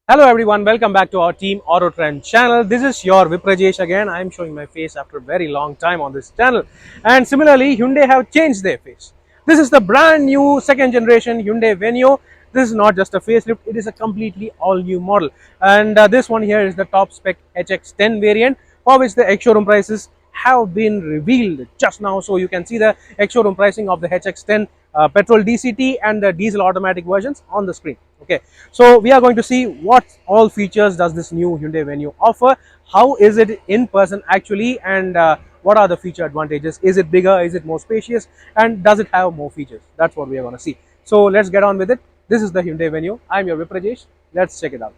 Hello everyone, welcome back to our team Autotrend channel. This is your Viprajesh again. I am showing my face after a very long time on this channel. And similarly, Hyundai have changed their face. This is the brand new second generation Hyundai Venue. This is not just a facelift, it is a completely all new model. And this one here is the top spec HX10 variant, for which the ex-showroom prices have been revealed just now. So you can see the ex-showroom pricing of the HX10 petrol DCT and the diesel automatic versions on the screen. Okay, so we are going to see what all features does this new Hyundai Venue offer, how is it in person actually, and what are the feature advantages. Is it bigger, is it more spacious, and does it have more features? That's what we are going to see. So let's get on with it. This is the Hyundai Venue. I'm your Viprajesh. Let's check it out.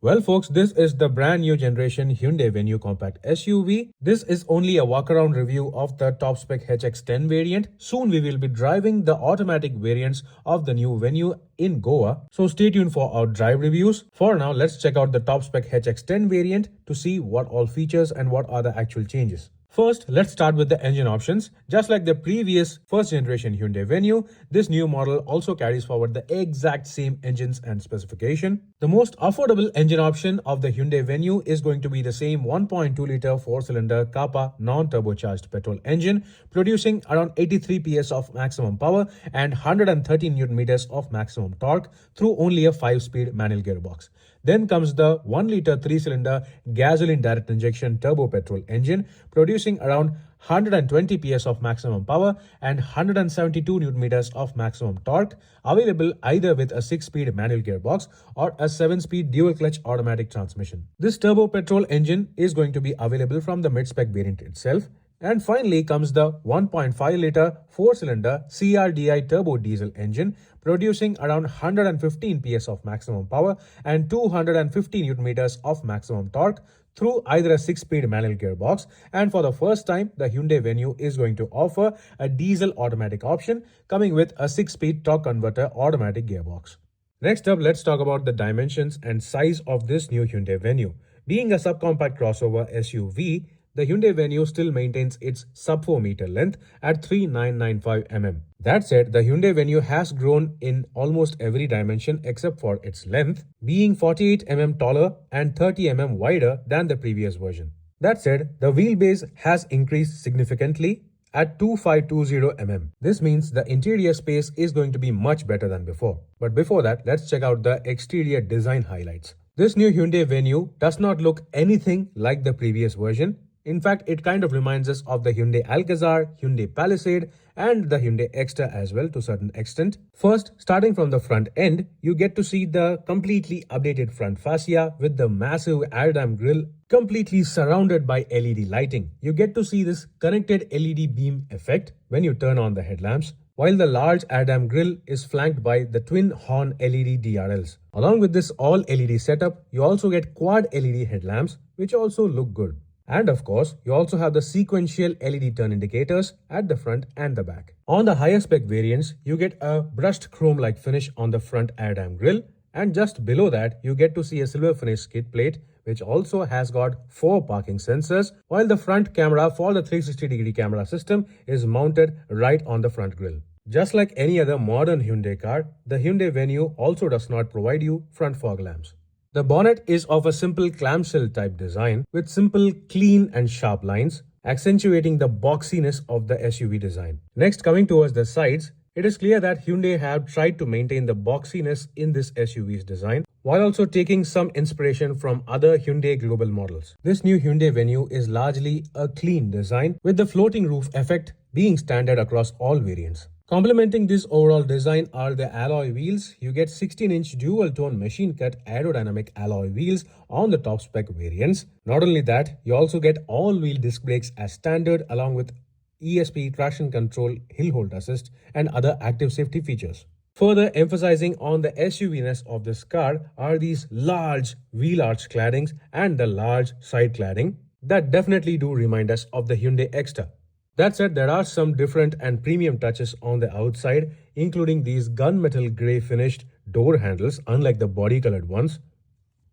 Well folks, this is the brand new generation Hyundai Venue compact SUV. This is only a walk-around review of the top spec HX10 variant. Soon we will be driving the automatic variants of the new Venue in Goa. So stay tuned for our drive reviews. For now, let's check out the top spec HX10 variant to see what all features and what are the actual changes. First, let's start with the engine options. Just like the previous first generation Hyundai Venue, this new model also carries forward the exact same engines and specification. The most affordable engine option of the Hyundai Venue is going to be the same 1.2-liter 4-cylinder Kappa non-turbocharged petrol engine, producing around 83 PS of maximum power and 113 Nm of maximum torque through only a 5-speed manual gearbox. Then comes the 1-liter 3-cylinder gasoline direct injection turbo petrol engine, producing around 120 PS of maximum power and 172 Nm of maximum torque, available either with a 6-speed manual gearbox or a 7-speed dual-clutch automatic transmission. This turbo petrol engine is going to be available from the mid-spec variant itself. And finally comes the 1.5-liter 4-cylinder CRDI turbo diesel engine, producing around 115 PS of maximum power and 250 Nm of maximum torque through either a 6-speed manual gearbox. And for the first time, the Hyundai Venue is going to offer a diesel automatic option coming with a 6-speed torque converter automatic gearbox. Next up, let's talk about the dimensions and size of this new Hyundai Venue. Being a subcompact crossover SUV, the Hyundai Venue still maintains its sub 4 meter length at 3995 mm. That said, the Hyundai Venue has grown in almost every dimension except for its length, being 48 mm taller and 30 mm wider than the previous version. That said, the wheelbase has increased significantly at 2520 mm. This means the interior space is going to be much better than before. But before that, let's check out the exterior design highlights. This new Hyundai Venue does not look anything like the previous version. In fact, it kind of reminds us of the Hyundai Alcazar, Hyundai Palisade and the Hyundai Extra as well to a certain extent. First, starting from the front end, you get to see the completely updated front fascia with the massive aerodynamic grille completely surrounded by LED lighting. You get to see this connected LED beam effect when you turn on the headlamps, while the large aerodynamic grille is flanked by the twin horn LED DRLs. Along with this all LED setup, you also get quad LED headlamps which also look good. And of course, you also have the sequential LED turn indicators at the front and the back. On the higher spec variants, you get a brushed chrome-like finish on the front aerodynamic grille, and just below that, you get to see a silver finish skid plate, which also has got 4 parking sensors, while the front camera for the 360-degree camera system is mounted right on the front grille. Just like any other modern Hyundai car, the Hyundai Venue also does not provide you front fog lamps. The bonnet is of a simple clamshell type design with simple, clean and sharp lines, accentuating the boxiness of the SUV design. Next, coming towards the sides, it is clear that Hyundai have tried to maintain the boxiness in this SUV's design while also taking some inspiration from other Hyundai global models. This new Hyundai Venue is largely a clean design with the floating roof effect being standard across all variants. Complementing this overall design are the alloy wheels. You get 16-inch dual-tone machine-cut aerodynamic alloy wheels on the top spec variants. Not only that, you also get all-wheel disc brakes as standard along with ESP traction control, hill hold assist and other active safety features. Further emphasizing on the SUV-ness of this car are these large wheel arch claddings and the large side cladding that definitely do remind us of the Hyundai Extra. That said, there are some different and premium touches on the outside, including these gunmetal grey finished door handles, unlike the body colored ones,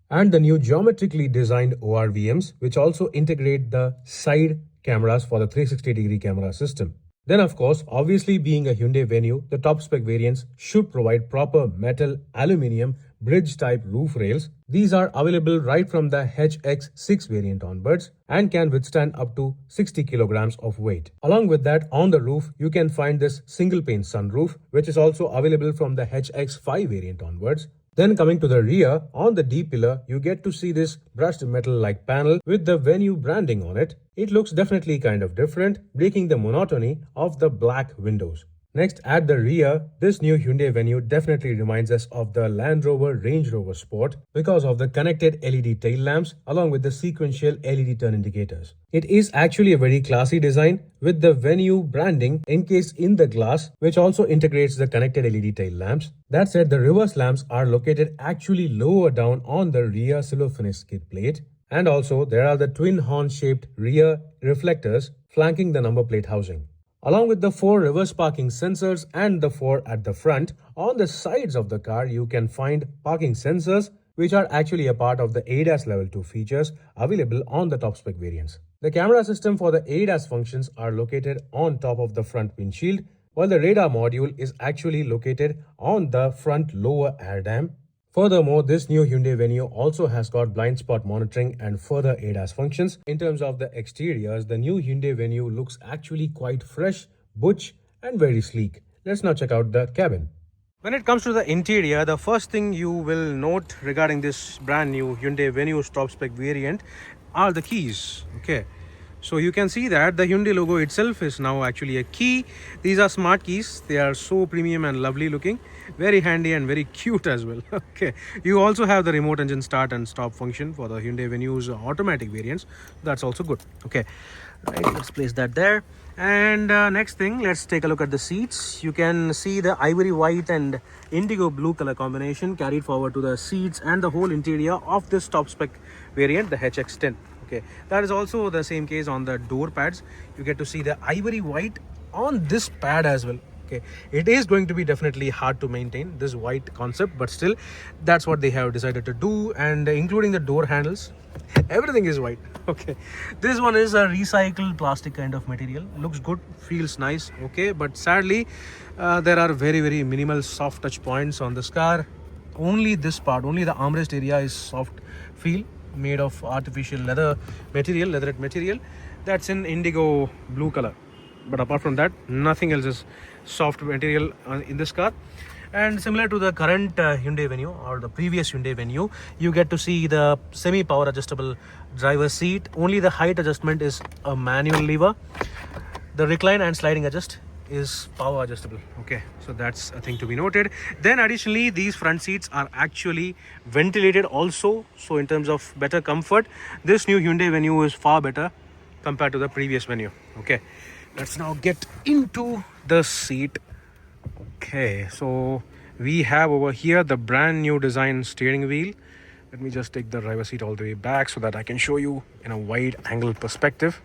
and the new geometrically designed ORVMs, which also integrate the side cameras for the 360-degree camera system. Then of course, obviously being a Hyundai Venue, the top spec variants should provide proper metal, aluminium, bridge type roof rails. These are available right from the HX6 variant onwards and can withstand up to 60 kilograms of weight. Along with that, on the roof, you can find this single pane sunroof, which is also available from the HX5 variant onwards. Then coming to the rear, on the D pillar, you get to see this brushed metal-like panel with the Venue branding on it. It looks definitely kind of different, breaking the monotony of the black windows. Next, at the rear, this new Hyundai Venue definitely reminds us of the Land Rover Range Rover Sport because of the connected LED tail lamps along with the sequential LED turn indicators. It is actually a very classy design with the Venue branding encased in the glass, which also integrates the connected LED tail lamps. That said, the reverse lamps are located actually lower down on the rear silver finish skid plate. And also, there are the twin horn shaped rear reflectors flanking the number plate housing. Along with the 4 reverse parking sensors and the 4 at the front, on the sides of the car you can find parking sensors which are actually a part of the ADAS level 2 features available on the top spec variants. The camera system for the ADAS functions are located on top of the front windshield, while the radar module is actually located on the front lower air dam. Furthermore, this new Hyundai Venue also has got blind spot monitoring and further ADAS functions. In terms of the exteriors, the new Hyundai Venue looks actually quite fresh, butch and very sleek. Let's now check out the cabin. When it comes to the interior, the first thing you will note regarding this brand new Hyundai Venue top spec variant are the keys. Okay. So you can see that the Hyundai logo itself is now actually a key. These are smart keys. They are so premium and lovely looking. Very handy and very cute as well. Okay. You also have the remote engine start and stop function for the Hyundai Venue's automatic variants. That's also good. Okay. Right. Let's place that there. And next thing, let's take a look at the seats. You can see the ivory white and indigo blue color combination carried forward to the seats and the whole interior of this top spec variant, the HX10. Okay, that is also the same case on the door pads. You get to see the ivory white on this pad as well. Okay, it is going to be definitely hard to maintain this white concept, but still that's what they have decided to do, and including the door handles, everything is white. Okay, this one is a recycled plastic kind of material. Looks good, feels nice. Okay, but sadly there are very minimal soft touch points on this car. Only this part, only the armrest area is soft feel, made of artificial leatherette material that's in indigo blue color, but apart from that nothing else is soft material in this car. And similar to the current Hyundai Venue or the previous Hyundai Venue, you get to see the semi power adjustable driver seat. Only the height adjustment is a manual lever. The recline and sliding adjust is power adjustable. Okay, so that's a thing to be noted. Then additionally, these front seats are actually ventilated also, so in terms of better comfort, this new Hyundai Venue is far better compared to the previous Venue. Okay, let's now get into the seat. Okay, so we have over here the brand new design steering wheel. Let me just take the driver seat all the way back so that I can show you in a wide angle perspective.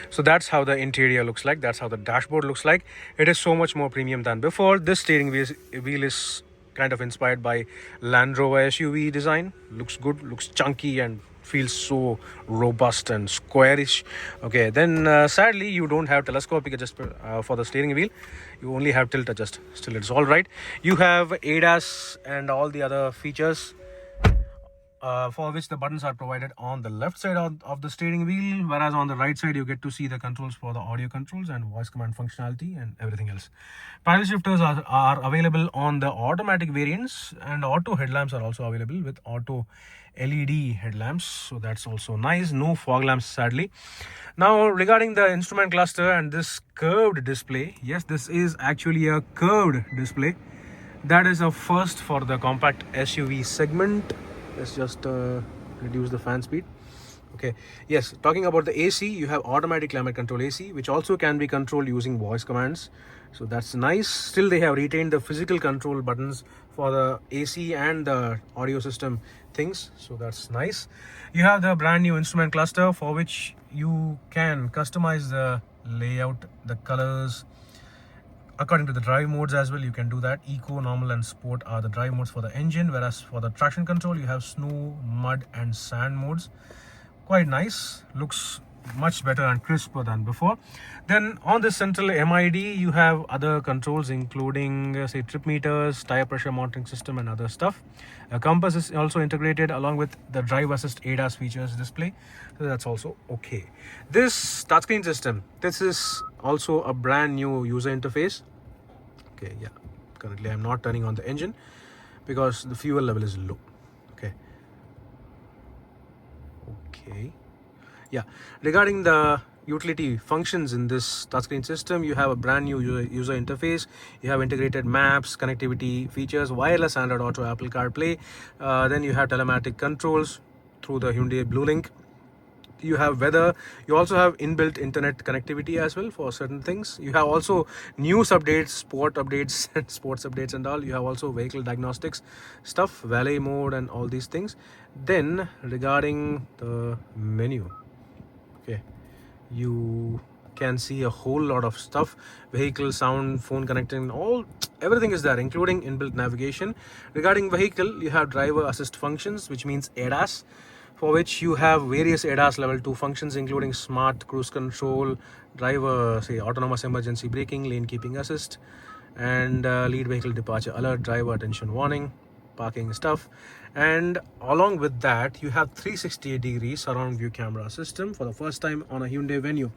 So that's how the interior looks like. That's how the dashboard looks like. It is so much more premium than before. This steering wheel is kind of inspired by Land Rover SUV design. Looks good, looks chunky and feels so robust and squarish. Okay, then sadly you don't have telescopic adjust for the steering wheel. You only have tilt adjust. Still, it's all right. You have ADAS and all the other features for which the buttons are provided on the left side of the steering wheel, whereas on the right side you get to see the controls for the audio controls and voice command functionality and everything else. Paddle shifters are available on the automatic variants, and auto headlamps are also available with auto LED headlamps, so that's also nice. No fog lamps sadly. Now regarding the instrument cluster and this curved display, yes, this is actually a curved display. That is a first for the compact SUV segment. Let's just reduce the fan speed. Okay, yes, talking about the AC, you have automatic climate control AC, which also can be controlled using voice commands, so that's nice. Still, they have retained the physical control buttons for the AC and the audio system things, so that's nice. You have the brand new instrument cluster for which you can customize the layout, the colors according to the drive modes as well. You can do that. Eco, normal and sport are the drive modes for the engine, whereas for the traction control you have snow, mud and sand modes. Quite nice, looks much better and crisper than before. Then on this central MID, you have other controls including say trip meters, tire pressure monitoring system and other stuff. A compass is also integrated along with the drive assist ADAS features display, so that's also okay. This touchscreen system, this is also a brand new user interface. Okay, yeah, currently I'm not turning on the engine because the fuel level is low. Okay, yeah, regarding the utility functions in this touchscreen system, you have a brand new user interface. You have integrated maps, connectivity features, wireless Android Auto, Apple CarPlay. Then you have telematic controls through the Hyundai BlueLink. You have weather. You also have inbuilt internet connectivity as well for certain things. You have also news updates, sport updates and sports updates and all. You have also vehicle diagnostics stuff, valet mode and all these things. Then regarding the menu, okay, you can see a whole lot of stuff: vehicle, sound, phone connecting, everything is there, including inbuilt navigation. Regarding vehicle, you have driver assist functions, which means ADAS, for which you have various ADAS level 2 functions including smart cruise control, driver say autonomous emergency braking, lane keeping assist, and lead vehicle departure alert, driver attention warning, parking stuff. And along with that, you have 360-degree surround view camera system for the first time on a Hyundai Venue.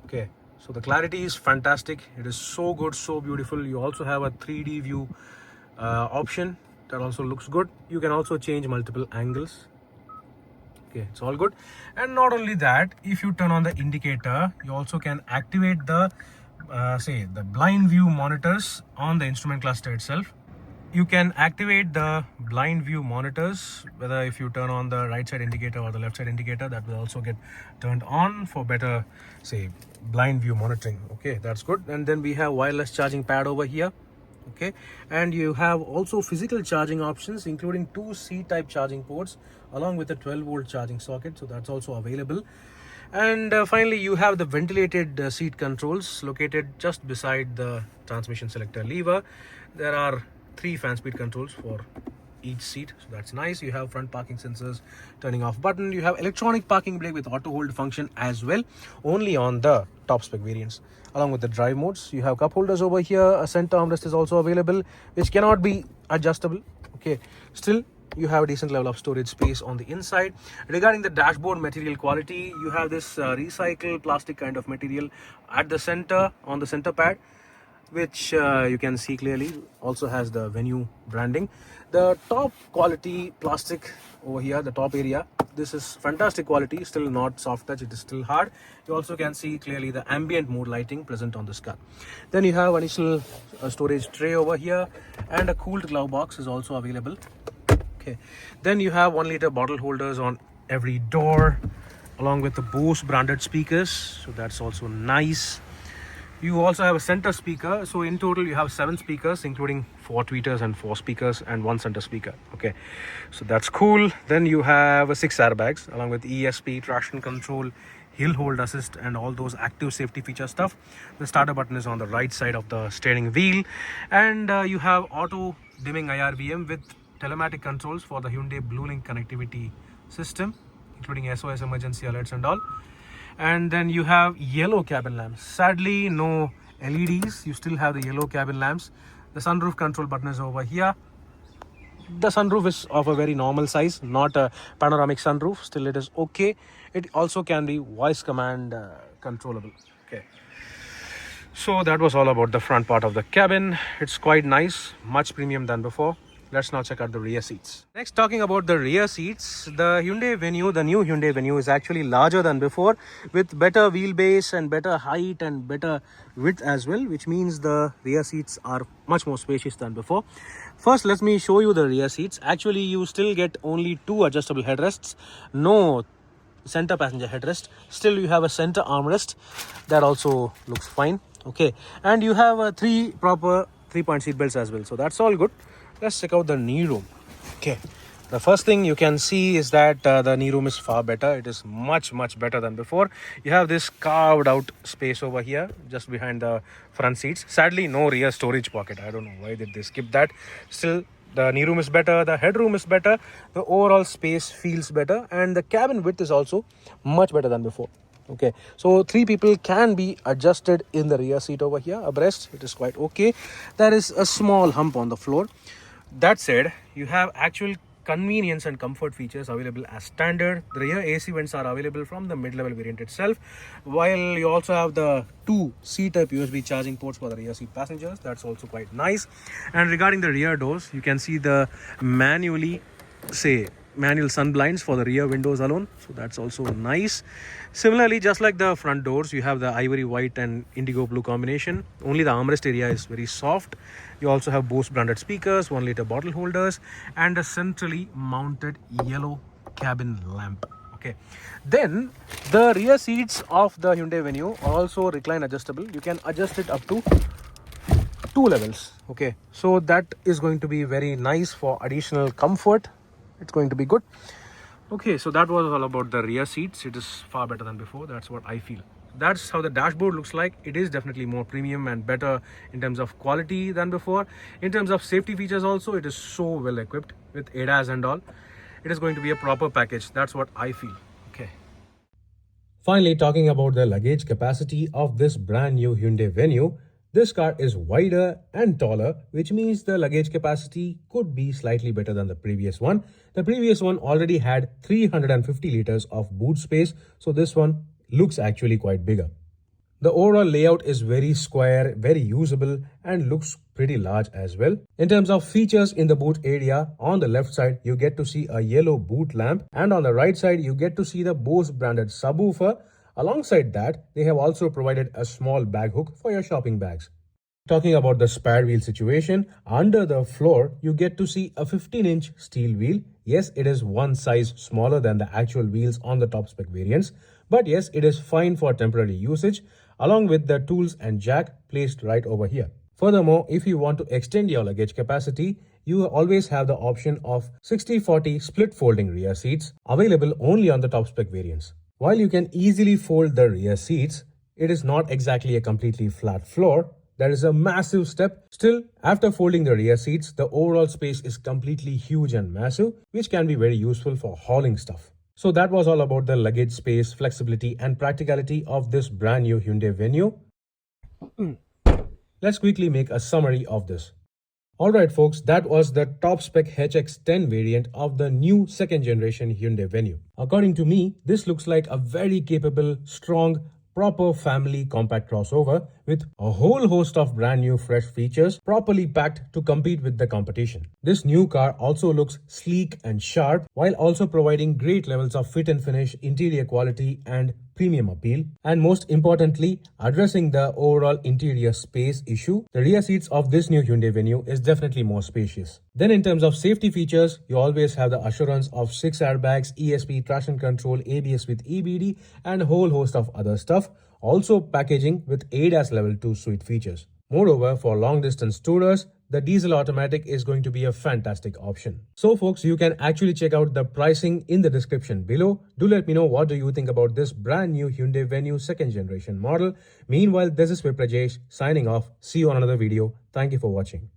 Okay, so the clarity is fantastic. It is so good, so beautiful. You also have a 3D view option that also looks good. You can also change multiple angles. Okay, it's all good. And not only that, if you turn on the indicator, you also can activate the say the blind view monitors on the instrument cluster itself. You can activate the blind view monitors, whether if you turn on the right side indicator or the left side indicator, that will also get turned on for better say blind view monitoring. Okay, that's good. And then we have wireless charging pad over here. Okay, and you have also physical charging options including 2 C-type charging ports along with a 12-volt charging socket, so that's also available. And finally, you have the ventilated seat controls located just beside the transmission selector lever. There are 3 fan speed controls for each seat, so that's nice. You have front parking sensors, turning off button. You have electronic parking brake with auto hold function as well, only on the top spec variants. Along with the drive modes, you have cup holders over here. A center armrest is also available, which cannot be adjustable. Okay, still you have a decent level of storage space on the inside. Regarding the dashboard material quality, you have this recycled plastic kind of material at the center on the center pad, which you can see clearly also has the Venue branding. The top quality plastic over here, the top area, this is fantastic quality, still not soft touch, it is still hard. You also can see clearly the ambient mode lighting present on this car. Then you have additional storage tray over here, and a cooled glove box is also available. Okay, then you have 1 liter bottle holders on every door along with the Bose branded speakers, so that's also nice. You also have a center speaker, so in total you have 7 speakers including 4 tweeters and 4 speakers and 1 center speaker. Okay, so that's cool. Then you have 6 airbags along with ESP, traction control, hill hold assist and all those active safety feature stuff. The starter button is on the right side of the steering wheel, and you have auto dimming IRVM with telematic controls for the Hyundai BlueLink connectivity system, including SOS emergency alerts and all. And then you have yellow cabin lamps. Sadly, no LEDs. You still have the yellow cabin lamps. The sunroof control button is over here. The sunroof is of a very normal size, not a panoramic sunroof. Still, it is okay. It also can be voice command controllable. Okay. So that was all about the front part of the cabin. It's quite nice, much premium than before. Let's now check out the rear seats. Next, talking about the rear seats, the Hyundai Venue, the new Hyundai Venue is actually larger than before with better wheelbase and better height and better width as well, which means the rear seats are much more spacious than before. First, let me show you the rear seats. Actually, you still get only 2 adjustable headrests, no center passenger headrest. Still, you have a center armrest. That also looks fine. Okay, and you have 3 proper 3-point seat belts as well, so that's all good. Let's check out the knee room. Okay, the first thing you can see is that the knee room is far better. It is much better than before. You have this carved out space over here just behind the front seats. Sadly, no rear storage pocket. I don't know why did they skip that. Still, the knee room is better, the headroom is better, the overall space feels better, and the cabin width is also much better than before. Okay, so 3 people can be adjusted in the rear seat over here abreast. It is quite okay. There is a small hump on the floor. That said, you have actual convenience and comfort features available as standard. The rear AC vents are available from the mid-level variant itself, while you also have the 2 C-type USB charging ports for the rear seat passengers. That's also quite nice. And regarding the rear doors, you can see the manual sun blinds for the rear windows alone, so that's also nice. Similarly, just like the front doors, you have the ivory white and indigo blue combination. Only the armrest area is very soft. You also have Bose branded speakers, 1-liter bottle holders, and a centrally mounted yellow cabin lamp. Okay, then the rear seats of the Hyundai Venue are also recline adjustable. You can adjust it up to 2 levels. Okay, so that is going to be very nice for additional comfort. It's going to be good. Okay, so that was all about the rear seats. It is far better than before. That's what I feel. That's how the dashboard looks like. It is definitely more premium and better in terms of quality than before. In terms of safety features also, it is so well equipped with ADAS and all. It is going to be a proper package. That's what I feel. Okay. Finally, talking about the luggage capacity of this brand new Hyundai Venue, this car is wider and taller, which means the luggage capacity could be slightly better than the previous one. The previous one already had 350 liters of boot space, so this one looks actually quite bigger. The overall layout is very square, very usable, and looks pretty large as well. In terms of features in the boot area, on the left side you get to see a yellow boot lamp, and on the right side you get to see the Bose branded subwoofer. Alongside that, they have also provided a small bag hook for your shopping bags. Talking about the spare wheel situation, under the floor, you get to see a 15-inch steel wheel. Yes, it is one size smaller than the actual wheels on the top spec variants, but yes, it is fine for temporary usage, along with the tools and jack placed right over here. Furthermore, if you want to extend your luggage capacity, you always have the option of 60-40 split folding rear seats available only on the top spec variants. While you can easily fold the rear seats, it is not exactly a completely flat floor. There is a massive step. Still, after folding the rear seats, the overall space is completely huge and massive, which can be very useful for hauling stuff. So that was all about the luggage space, flexibility and practicality of this brand new Hyundai Venue. Let's quickly make a summary of this. Alright folks, that was the top spec HX10 variant of the new second generation Hyundai Venue. According to me, this looks like a very capable, strong, proper family compact crossover with a whole host of brand new fresh features properly packed to compete with the competition. This new car also looks sleek and sharp while also providing great levels of fit and finish, interior quality and premium appeal, and most importantly, addressing the overall interior space issue. The rear seats of this new Hyundai Venue is definitely more spacious. Then in terms of safety features, you always have the assurance of 6 airbags, ESP, traction control, ABS with EBD and a whole host of other stuff, also packaging with ADAS level 2 suite features. Moreover, for long distance tourers, the diesel automatic is going to be a fantastic option. So folks, you can actually check out the pricing in the description below. Do let me know what do you think about this brand new Hyundai Venue second generation model. Meanwhile, this is Viprajesh signing off. See you on another video. Thank you for watching.